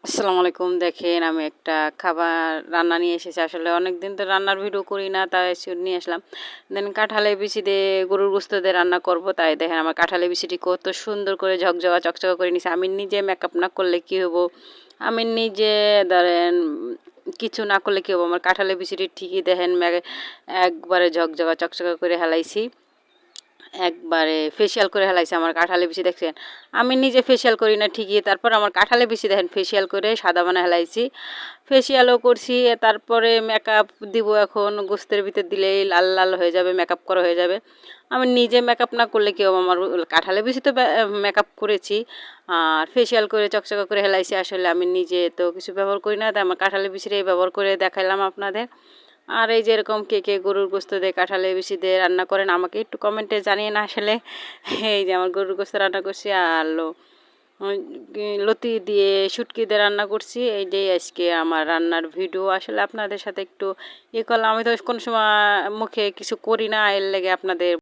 আসসালামু আলাইকুম। দেখেন আমি একটা খাবার রান্না নিয়ে এসেছি। আসলে অনেকদিন তো রান্নার ভিডিও করি না, তাই নিয়ে আসলাম। দেন কাঁঠালের বিচি দিয়ে গরুর গোস্ত দিয়ে রান্না করব। তাই দেখেন আমার কাঁঠালের বিচিটি কত সুন্দর করে ঝকঝকা চকচকা করে নিয়েছি। আমি নিজে মেকআপ না করলে কী হবো, আমি নিজে ধরেন কিছু না করলে কী হবো, আমার কাঁঠালের বিচিটি ঠিকই দেখেন একবারে ঝকঝকা চকচকা করে হেলাইছি, একবারে ফেসিয়াল করে হেলাইছে আমার কাঁঠালে বেশি। দেখছেন আমি নিজে ফেসিয়াল করি না ঠিকই, তারপর আমার কাঁঠালে বেশি দেখেন ফেসিয়াল করে সাদা বানা হেলাইছি, ফেসিয়ালও করছি। তারপরে মেকআপ দিব, এখন গোস্তের ভিতর দিলেই লাল লাল হয়ে যাবে, মেকআপ করা হয়ে যাবে। আমি নিজে মেকআপ না করলে কেউ, আমার কাঁঠালে বেশি তো মেকআপ করেছি আর ফেসিয়াল করে চকচকা করে হেলাইছি। আসলে আমি নিজে তো কিছু ব্যবহার করি না, তাই আমার কাঁঠালে বেশিটাই ব্যবহার করে দেখাইলাম আপনাদের। আর এই যে এরকম কে কে গরুর গোস্ত দিয়ে কাঁঠালের বিচি দিয়ে রান্না করেন আমাকে একটু কমেন্টে জানিয়ে না। আসলে এই যে আমার গরুর গোস্ত রান্না করছি আর লতি দিয়ে শুটকি দিয়ে রান্না করছি, এইটাই আজকে আমার রান্নার ভিডিও। আসলে আপনাদের সাথে একটু করলাম, আমি তো কোনো সময় মুখে কিছু করি না, এর লেগে আপনাদের